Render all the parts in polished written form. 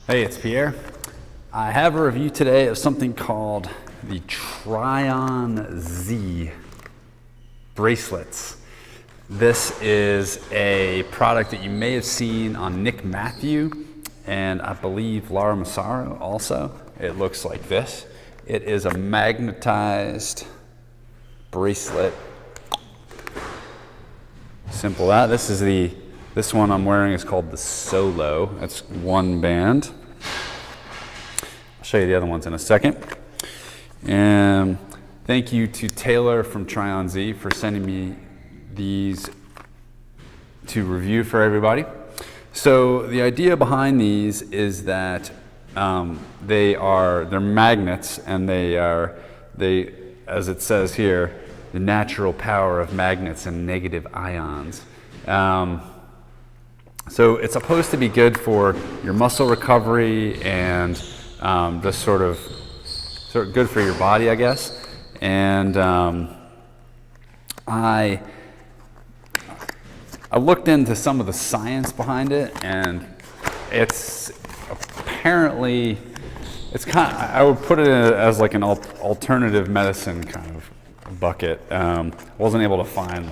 Hey, it's Pierre. I have a review today of something called the Trion Z bracelets. This is a product that you may have seen on Nick Matthew and I believe Laura Massaro also. It looks like this. It is a magnetized bracelet. Simple that. This one I'm wearing is called the Solo. It's one band. I'll show you the other ones in a second. And thank you to Taylor from Trion Z for sending me these to review for everybody. So the idea behind these is that they're magnets, and they, as it says here, the natural power of magnets and negative ions. So it's supposed to be good for your muscle recovery and just sort of good for your body, I guess. And I looked into some of the science behind it, and it's apparently, I would put it as like an alternative medicine kind of bucket. Wasn't able to find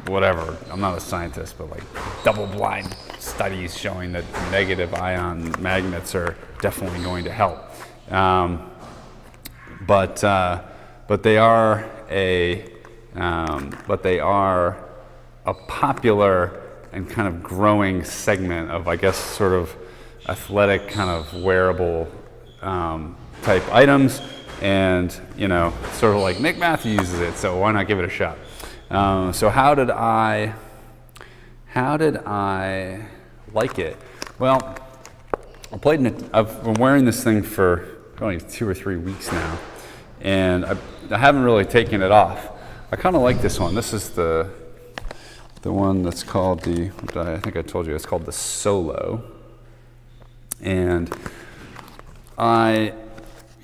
whatever, I'm not a scientist, but like double-blind studies showing that negative ion magnets are definitely going to help. But they are a popular and kind of growing segment of, I guess, sort of athletic kind of wearable type items, and sort of like Nick Matthews uses it, so why not give it a shot? So how did I like it? Well, I've been wearing this thing for only 2 or 3 weeks now, and I haven't really taken it off. I kind of like this one. This is the one that's called I think I told you, it's called the Solo. And I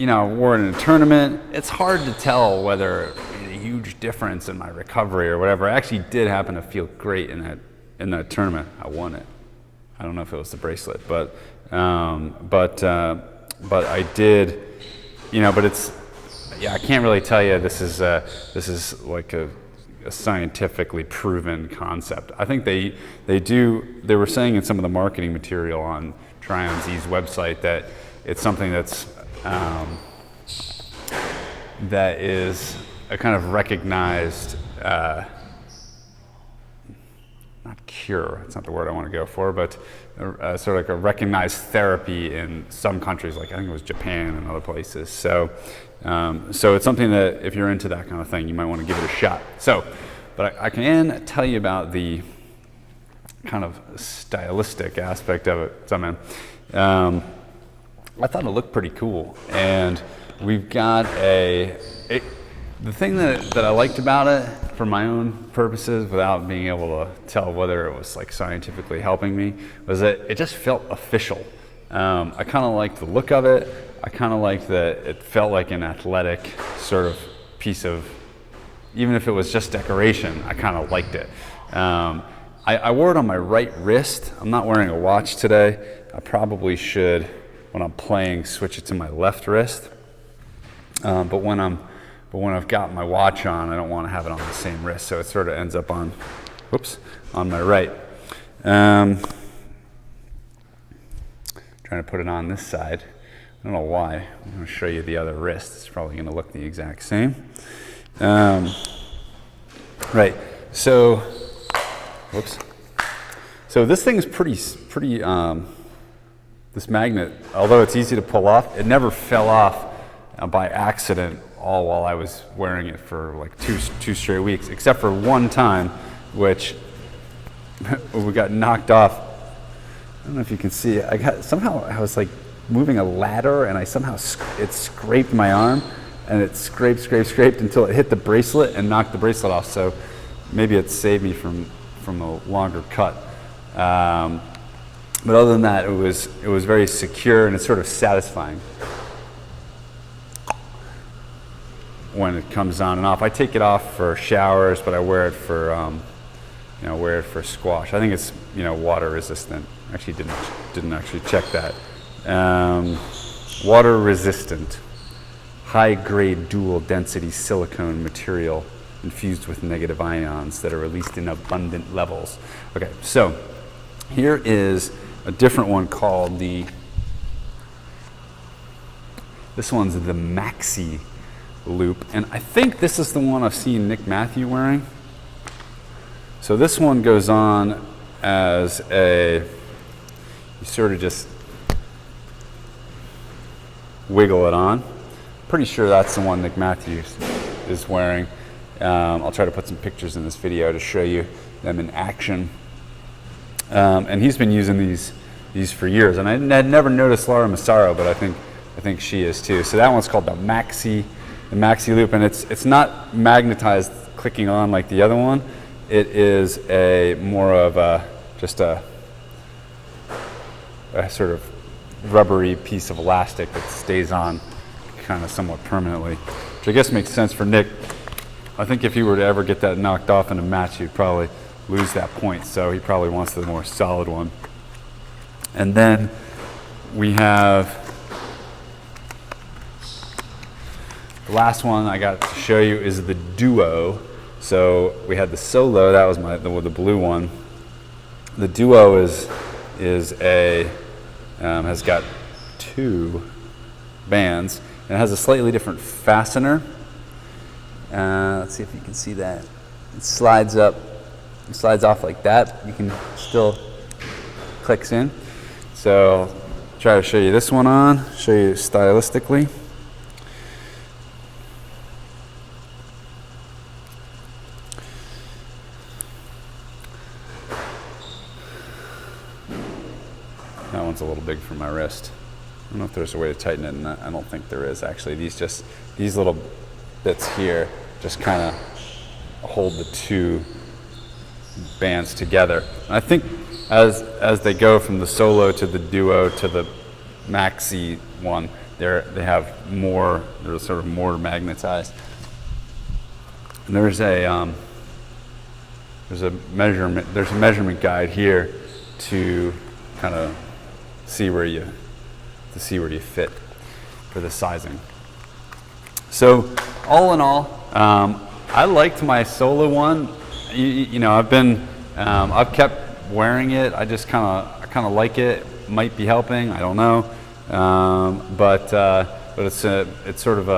wore it in a tournament. It's hard to tell whether a huge difference in my recovery or whatever. I actually did happen to feel great in that tournament. I won it. I don't know if it was the bracelet, but I did, but it's, I can't really tell you this is like a scientifically proven concept. I think they were saying in some of the marketing material on Trion Z's website that it's something that is a kind of recognized, not cure, it's not the word I want to go for, but sort of like a recognized therapy in some countries, like I think it was Japan and other places. So it's something that if you're into that kind of thing, you might want to give it a shot. But I can tell you about the kind of stylistic aspect of it. I thought it looked pretty cool, and we've got the thing that I liked about it for my own purposes, without being able to tell whether it was like scientifically helping me, was that it just felt official. I kind of liked the look of it. I kind of liked that it felt like an athletic sort of piece of, even if it was just decoration, I kind of liked it. I wore it on my right wrist. I'm not wearing a watch today. I probably should, when I'm playing, switch it to my left wrist. But when I've got my watch on, I don't want to have it on the same wrist, so it sort of ends up on my right. Trying to put it on this side. I don't know why. I'm going to show you the other wrist. It's probably going to look the exact same. Right. So this thing is pretty. This magnet, although it's easy to pull off, it never fell off by accident all while I was wearing it for like two straight weeks, except for one time, which we got knocked off. I don't know if you can see. I was like moving a ladder, and it scraped my arm, and it scraped until it hit the bracelet and knocked the bracelet off. So maybe it saved me from a longer cut. But other than that, it was very secure, and it's sort of satisfying when it comes on and off. I take it off for showers, but I wear it for squash. I think it's water resistant. Actually, didn't actually check that. Water resistant, high grade dual density silicone material infused with negative ions that are released in abundant levels. Okay, so here is a different one called this one's the Maxi Loop, and I think this is the one I've seen Nick Matthew wearing. So this one goes on as you sort of just wiggle it on. Pretty sure that's the one Nick Matthews is wearing. I'll try to put some pictures in this video to show you them in action. And he's been using these for years, and I had never noticed Laura Massaro, but I think she is too. So that one's called the Maxi Loop, and it's not magnetized clicking on like the other one. It is more of just a sort of rubbery piece of elastic that stays on kind of somewhat permanently, which I guess makes sense for Nick. I think if he were to ever get that knocked off in a match, he'd probably lose that point, so he probably wants the more solid one. And then we have the last one I got to show you is the Duo. So we had the Solo, that was the blue one. The Duo has got 2 bands, and it has a slightly different fastener. Let's see if you can see that. It slides up, it slides off like that. You can still clicks in. So I'll try to show you this one on, show you stylistically. That one's a little big for my wrist. I don't know if there's a way to tighten it, and I don't think there is actually. These little bits here just kind of hold the 2 bands together. And I think as they go from the Solo to the Duo to the Maxi one, they're sort of more magnetized. And there's a measurement guide here to kind of see where you fit for the sizing. So all in all, I liked my Solo one. You know, I've kept wearing it. I just kind of like it. Might be helping. I don't know. But it's sort of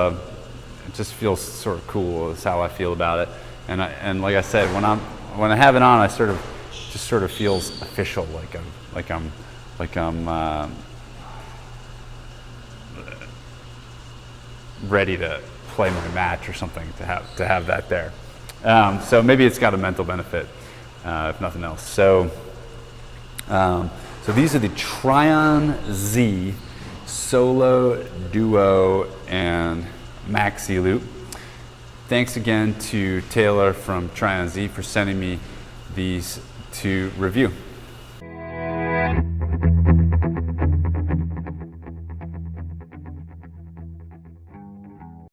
it just feels sort of cool. Is how I feel about it. And like I said, when I have it on, I just sort of feels official, like I'm ready to play my match or something, to have that there. So maybe it's got a mental benefit, if nothing else. So these are the Trion Z Solo, Duo, and Maxi Loop. Thanks again to Taylor from Trion Z for sending me these to review.